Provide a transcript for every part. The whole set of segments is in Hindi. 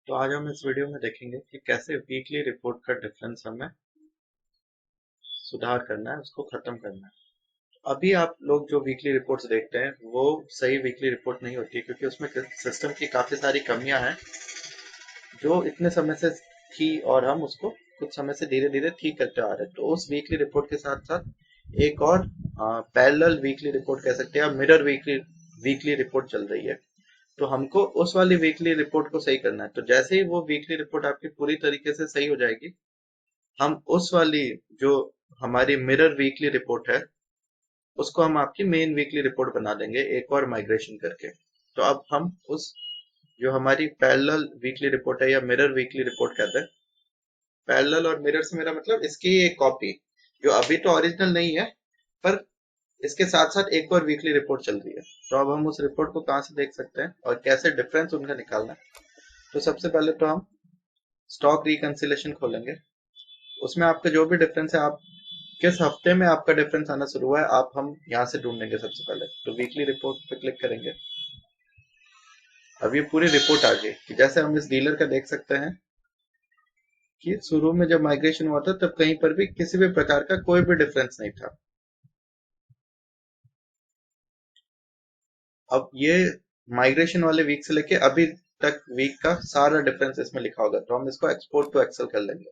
तो आज हम इस वीडियो में देखेंगे कि कैसे वीकली रिपोर्ट का डिफरेंस हमें सुधार करना है, उसको खत्म करना है। अभी आप लोग जो वीकली रिपोर्ट्स देखते हैं वो सही वीकली रिपोर्ट नहीं होती है, क्योंकि उसमें सिस्टम की काफी सारी कमियां हैं जो इतने समय से थी और हम उसको कुछ समय से धीरे धीरे ठीक करते आ रहे हैं। तो उस वीकली रिपोर्ट के साथ साथ एक और पैरेलल वीकली रिपोर्ट कह सकते हैं, मिरर वीकली वीकली रिपोर्ट चल रही है। तो हमको उस वाली वीकली रिपोर्ट को सही करना है। तो जैसे ही वो वीकली रिपोर्ट आपकी पूरी तरीके से सही हो जाएगी, हम उस वाली जो हमारी मिरर वीकली रिपोर्ट है उसको हम आपकी मेन वीकली रिपोर्ट बना देंगे एक और माइग्रेशन करके। तो अब हम उस जो हमारी पैरेलल वीकली रिपोर्ट है या मिरर वीकली रिपोर्ट कहते हैं, पैरेलल और मिरर से मेरा मतलब इसकी एक कॉपी जो अभी तो ओरिजिनल नहीं है, पर इसके साथ साथ एक और वीकली रिपोर्ट चल रही है। तो अब हम उस रिपोर्ट को कहाँ से देख सकते हैं और कैसे डिफरेंस उनका निकालना है। तो सबसे पहले तो हम स्टॉक रिकंसिलेशन खोलेंगे। उसमें आपका जो भी डिफरेंस है, आप किस हफ्ते में आपका डिफरेंस आना शुरू हुआ है, आप हम यहाँ से ढूंढेंगे। सबसे पहले तो वीकली रिपोर्ट पे क्लिक करेंगे। अब ये पूरी रिपोर्ट आ गई कि जैसे हम इस डीलर का देख सकते हैं कि शुरू में जब माइग्रेशन हुआ था तब कहीं पर भी किसी भी प्रकार का कोई भी डिफरेंस नहीं था। अब ये माइग्रेशन वाले वीक से लेके अभी तक वीक का सारा डिफरेंस इसमें लिखा होगा। तो हम इसको एक्सपोर्ट टू एक्सेल कर लेंगे।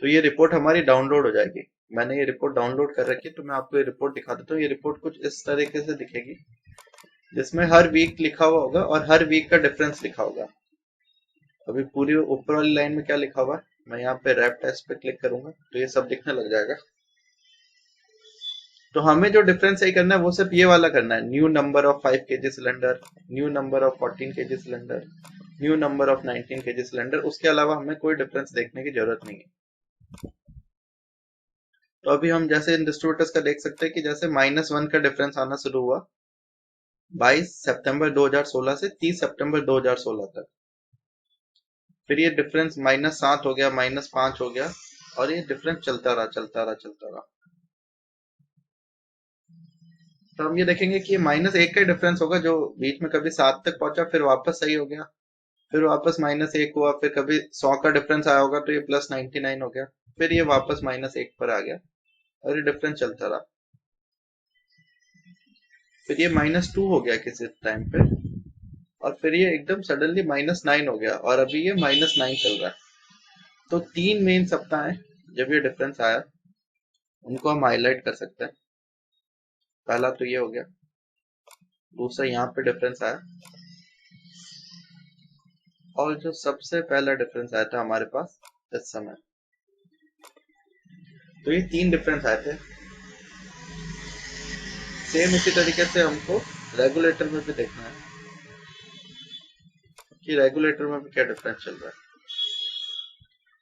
तो ये रिपोर्ट हमारी डाउनलोड हो जाएगी। मैंने ये रिपोर्ट डाउनलोड कर रखी है, तो मैं आपको ये रिपोर्ट दिखा देता हूँ। ये रिपोर्ट कुछ इस तरीके से दिखेगी, जिसमें हर वीक लिखा हुआ होगा और हर वीक का डिफरेंस लिखा होगा। अभी पूरी ऊपर वाली लाइन में क्या लिखा हुआ है, मैं यहाँ पे रैप टेस्ट पे क्लिक करूंगा तो ये सब दिखने लग जाएगा। तो हमें जो डिफरेंस सही करना है वो सिर्फ ये वाला करना है, new number of 5 kg cylinder, new number of 14 kg cylinder, new number of 19 kg cylinder. उसके अलावा हमें कोई डिफरेंस देखने की जरूरत नहीं है। तो अभी हम जैसे इन डिस्ट्रीब्यूटर्स का देख सकते हैं कि जैसे -1 का डिफरेंस आना शुरू हुआ 22 सितंबर 2016 से 30 सितंबर 2016 तक। फिर ये डिफरेंस -7 हो गया, -5 हो गया, और ये डिफरेंस चलता रहा चलता रहा चलता रहा। तो हम ये देखेंगे कि ये -1 का डिफरेंस होगा जो बीच में कभी 7 तक पहुंचा, फिर वापस सही हो गया, फिर वापस -1 हुआ, फिर कभी 100 का डिफरेंस आया होगा तो ये +99 हो गया, फिर ये वापस -1 पर आ गया और ये डिफरेंस चलता रहा। फिर ये -2 हो गया किसी टाइम पे, और फिर ये एकदम सडनली -9 हो गया और अभी ये -9 चल रहा है। तो 3 मेन सप्ताह हैं जब ये डिफरेंस आया, उनको हम हाईलाइट कर सकते हैं। पहला तो ये हो गया। दूसरा यहाँ पे डिफरेंस आया, और जो सबसे पहला डिफरेंस आया था हमारे पास इस समय। तो ये 3 डिफरेंस आए थे। सेम इसी तरीके से हमको रेगुलेटर में भी देखना है कि रेगुलेटर में भी क्या डिफरेंस चल रहा है।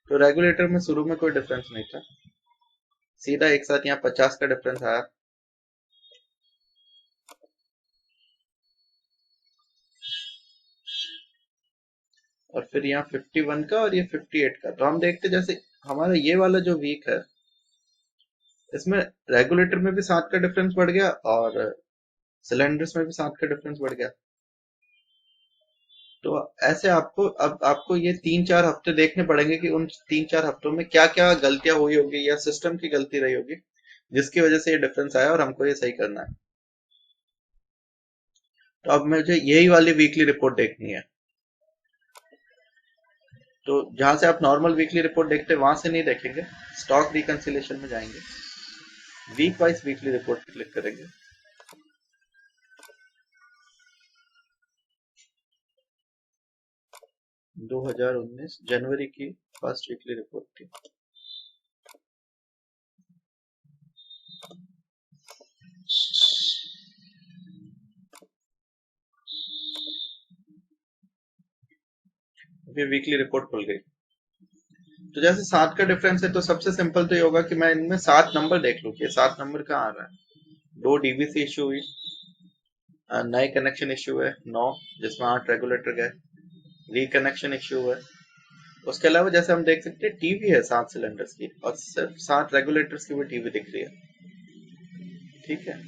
तो रेगुलेटर में शुरू में कोई डिफरेंस नहीं था, सीधा एक साथ यहाँ 50 का डिफरेंस आया, और फिर यहाँ 51 का और ये 58 का। तो हम देखते जैसे हमारा ये वाला जो वीक है, इसमें रेगुलेटर में भी 7 का डिफरेंस बढ़ गया और सिलेंडर्स में भी 7 का डिफरेंस बढ़ गया। तो ऐसे आपको अब आपको ये 3-4 हफ्ते देखने पड़ेंगे कि उन 3-4 हफ्तों में क्या क्या गलतियां हुई होगी या सिस्टम की गलती रही होगी जिसकी वजह से ये डिफरेंस आया, और हमको ये सही करना है। तो अब मुझे यही वाली वीकली रिपोर्ट देखनी है। तो जहां से आप नॉर्मल वीकली रिपोर्ट देखते हैं वहां से नहीं देखेंगे, स्टॉक रिकंसिलेशन में जाएंगे, वीक वाइज वीकली रिपोर्ट पे क्लिक करेंगे। 2019 जनवरी की फर्स्ट वीकली रिपोर्ट थी। फिर वीकली रिपोर्ट खुल गई। तो जैसे 7 का डिफरेंस है तो सबसे सिंपल तो ये होगा कि मैं इनमें 7 नंबर देख लूं कि ये 7 नंबर कहाँ आ रहा है। 2 डीवीसी इश्यू हुई, नए कनेक्शन इश्यू है 9, जिसमें 8 रेगुलेटर गए, रिकनेक्शन इश्यू है। उसके अलावा जैसे हम देख सकते हैं टीवी है 7 सिलेंडर्स की और सिर्फ 7 रेगुलेटर्स की भी टीवी दिख रही है। ठीक है।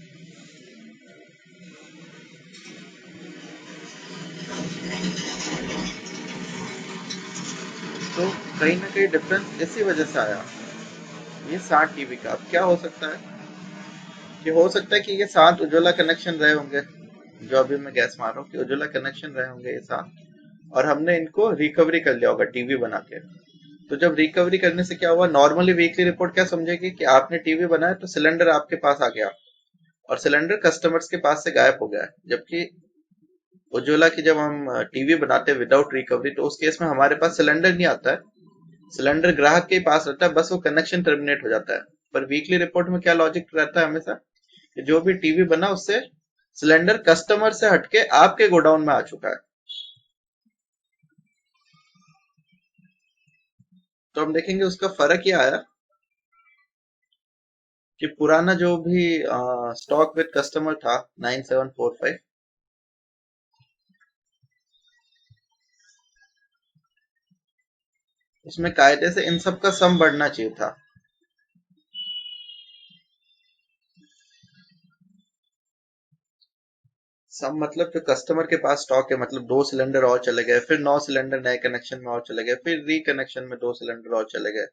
तो कहीं ना कहीं डिफरेंस इसी वजह से आया। ये 60 टीबी का अब क्या हो सकता है कि हो सकता है कि ये 7 उज्ज्वला कनेक्शन रहे होंगे, जो अभी मैं गैस मार रहा हूँ कि उज्ज्वला कनेक्शन रहे होंगे ये 7, और हमने इनको रिकवरी कर लिया होगा टीवी बना के। तो जब रिकवरी करने से क्या हुआ, नॉर्मली वीकली रिपोर्ट क्या समझेगी कि आपने टीवी बनाया तो सिलेंडर आपके पास आ गया और सिलेंडर कस्टमर्स के पास से गायब हो गया है। जबकि उज्ज्वला की जब हम टीवी बनाते हैं विदाउट रिकवरी, तो उस केस में हमारे पास सिलेंडर नहीं आता है, सिलेंडर ग्राहक के पास रहता है, बस वो कनेक्शन टर्मिनेट हो जाता है। पर वीकली रिपोर्ट में क्या लॉजिक रहता है हमेशा कि जो भी टीवी बना उससे सिलेंडर कस्टमर से हटके आपके गोडाउन में आ चुका है। तो हम देखेंगे उसका फर्क ये आया कि पुराना जो भी स्टॉक विद कस्टमर था 9745, उसमें कायदे से इन सब का सम बढ़ना चाहिए था। सम मतलब जो कस्टमर के पास स्टॉक है, मतलब 2 सिलेंडर और चले गए, फिर 9 सिलेंडर नए कनेक्शन में और चले गए, फिर रिकनेक्शन में 2 सिलेंडर और चले गए,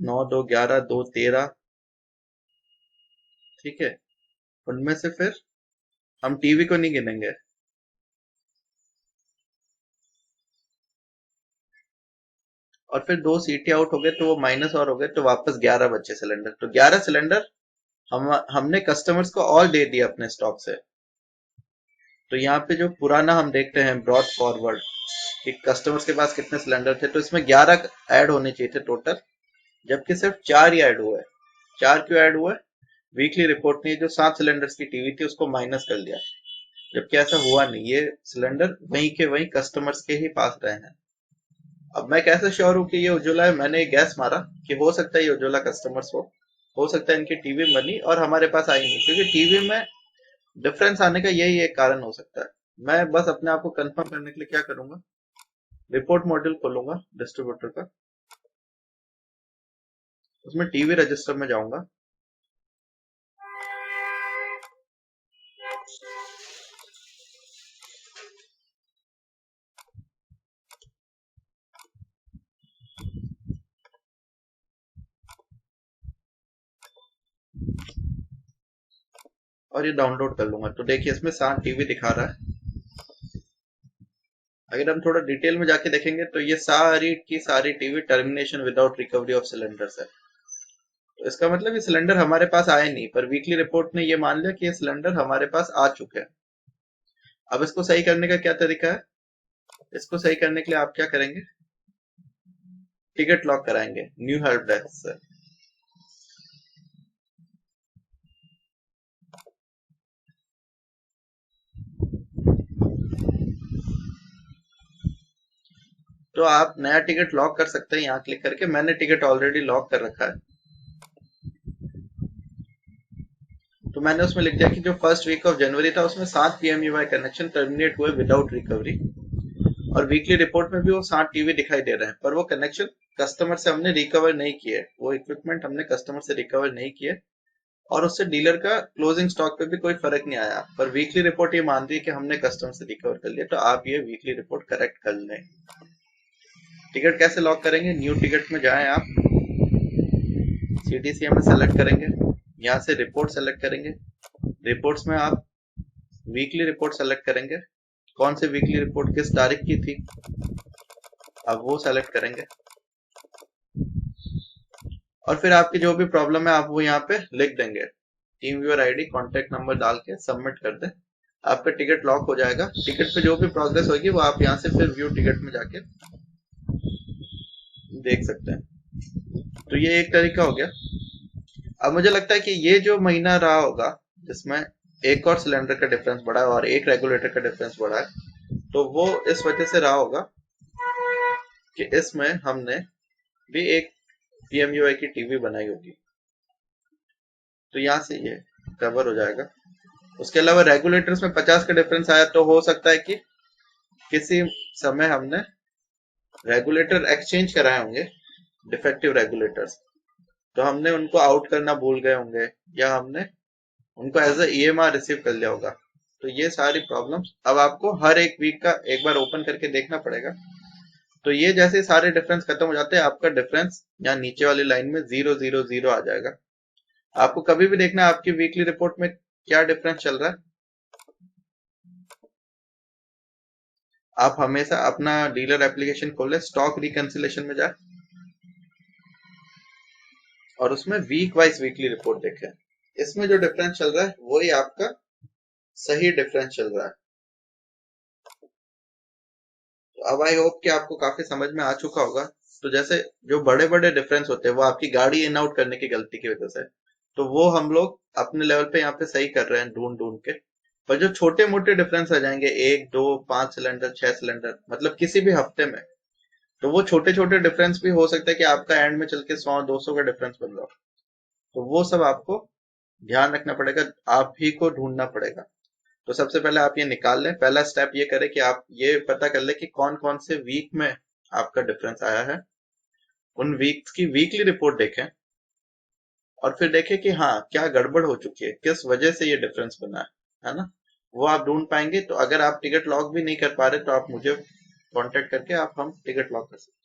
9 2 11 2 13, ठीक है। उनमें से फिर हम टीवी को नहीं गिनेंगे, और फिर 2 सीटी आउट हो गए तो वो माइनस और हो गए, तो वापस 11 बचे सिलेंडर। तो 11 सिलेंडर हमने कस्टमर्स को और दे दिया अपने स्टॉक से। तो यहाँ पे जो पुराना हम देखते हैं ब्रॉड फॉरवर्ड कि कस्टमर्स के पास कितने सिलेंडर थे, तो इसमें 11 ऐड होने चाहिए थे टोटल, जबकि सिर्फ 4 ही ऐड हुए। 4 क्यों ऐड हुए? वीकली रिपोर्ट ने जो 7 सिलेंडर्स की टीवी थी उसको माइनस कर दिया, जबकि ऐसा हुआ नहीं, ये सिलेंडर वहीं के वहीं कस्टमर्स के ही पास रहे हैं। अब मैं कैसे श्योर हूँ कि ये उज्ज्वला है? मैंने गैस मारा कि हो सकता है ये उज्ज्वला कस्टमर्स हो सकता है इनकी टीवी बनी और हमारे पास आई नहीं, क्योंकि टीवी में डिफरेंस आने का यही एक कारण हो सकता है। मैं बस अपने आप को कंफर्म करने के लिए क्या करूंगा, रिपोर्ट मॉड्यूल खोलूंगा डिस्ट्रीब्यूटर का, उसमें टीवी रजिस्टर में जाऊंगा, और ये डाउनलोड कर लूंगा। तो देखिए इसमें 7 टीवी दिखा रहा है। अगर हम थोड़ा डिटेल में जाके देखेंगे तो ये सारी की सारी TV termination without recovery of cylinders है। तो इसका मतलब ये सिलेंडर हमारे पास आए नहीं, पर वीकली रिपोर्ट ने ये मान लिया कि ये सिलेंडर हमारे पास आ चुके हैं। अब इसको सही करने का क्या तरीका है? इसको सही करने के लिए आप क्या करेंगे, टिकट लॉक कराएंगे न्यू हेल्प डेस्क से। तो आप नया टिकट लॉक कर सकते हैं यहाँ क्लिक करके, मैंने टिकट ऑलरेडी लॉक कर रखा है। तो मैंने उसमें लिख दिया कि जो फर्स्ट वीक ऑफ जनवरी था उसमें 7 PMUI कनेक्शन टर्मिनेट हुए विदाउट रिकवरी, और वीकली रिपोर्ट में भी वो 7 टीवी दिखाई दे रहे हैं, पर वो कनेक्शन कस्टमर से हमने रिकवर नहीं किए, वो इक्विपमेंट हमने कस्टमर से रिकवर नहीं किए, और उससे डीलर का क्लोजिंग स्टॉक पे भी कोई फर्क नहीं आया। पर वीकली रिपोर्ट ये मान रही है कि हमने कस्टमर से रिकवर कर लिया, तो आप ये वीकली रिपोर्ट करेक्ट कर लें। टिकट कैसे लॉक करेंगे? न्यू टिकट में जाएं आप, CTCM में सेलेक्ट करेंगे, यहाँ से रिपोर्ट सेलेक्ट करेंगे, रिपोर्ट्स में आप वीकली रिपोर्ट सेलेक्ट करेंगे, कौन सी वीकली रिपोर्ट किस तारीख की थी, अब वो सेलेक्ट करेंगे, और फिर आपकी जो भी प्रॉब्लम है आप वो यहाँ पे लिख देंगे, team viewer ID contact number डाल के सबमिट कर दें, आपका टिकट लॉक हो जाएगा। टिकट पे जो भी प्रोग्रेस होगी वो आप यहाँ से फिर व्यू टिकट में जाके देख सकते हैं। तो ये एक तरीका हो गया। अब मुझे लगता है कि ये जो महीना रहा होगा जिसमें एक और सिलेंडर का डिफरेंस बढ़ा है और एक रेगुलेटर का डिफरेंस बढ़ा है, तो वो इस वजह से रहा होगा कि इसमें हमने भी एक PMUI की टीवी बनाई होगी, तो यहाँ से ये कवर हो जाएगा। उसके अलावा रेगुलेटर्स में 50 का डिफरेंस आया, तो हो सकता है कि किसी समय हमने रेगुलेटर एक्सचेंज कराए होंगे, डिफेक्टिव रेगुलेटर्स, तो हमने उनको आउट करना भूल गए होंगे, या हमने उनको एज अ EMR रिसीव कर लिया होगा। तो ये सारी प्रॉब्लम्स अब आपको हर एक वीक का एक बार ओपन करके देखना पड़ेगा तो ये जैसे सारे डिफरेंस खत्म हो जाते हैं, आपका डिफरेंस यहाँ नीचे वाली लाइन में 000 आ जाएगा। आपको कभी भी देखना है आपकी वीकली रिपोर्ट में क्या डिफरेंस चल रहा है। आप हमेशा अपना डीलर एप्लीकेशन खोले, स्टॉक रिकंसिलेशन में जाए और उसमें वीक वाइज वीकली रिपोर्ट देखें। इसमें जो डिफरेंस चल रहा है वही आपका सही डिफरेंस चल रहा है। तो अब आई होप कि आपको काफी समझ में आ चुका होगा। तो जैसे जो बड़े बड़े डिफरेंस होते हैं वो आपकी गाड़ी इन आउट करने की गलती की वजह से, तो वो हम लोग अपने लेवल पे यहाँ पे सही कर रहे हैं ढूंढ ढूंढ के। पर जो छोटे मोटे डिफरेंस आ जाएंगे, 1 2 5 सिलेंडर 6 सिलेंडर, मतलब किसी भी हफ्ते में, तो वो छोटे छोटे डिफरेंस भी हो सकता है कि आपका एंड में चल के 100 200 का डिफरेंस बन रहा हो। तो वो सब आपको ध्यान रखना पड़ेगा, आप ही को ढूंढना पड़ेगा। तो सबसे पहले आप ये निकाल लें, पहला स्टेप ये करें कि आप ये पता कर लें कि कौन कौन से वीक में आपका डिफरेंस आया है। उन वीक्स की वीकली रिपोर्ट देखें और फिर देखें कि हाँ क्या गड़बड़ हो चुकी है, किस वजह से ये डिफरेंस बना है ना। वो आप ढूंढ पाएंगे। तो अगर आप टिकट लॉक भी नहीं कर पा रहे तो आप मुझे कांटेक्ट करके आप हम टिकट लॉक कर सकते हैं।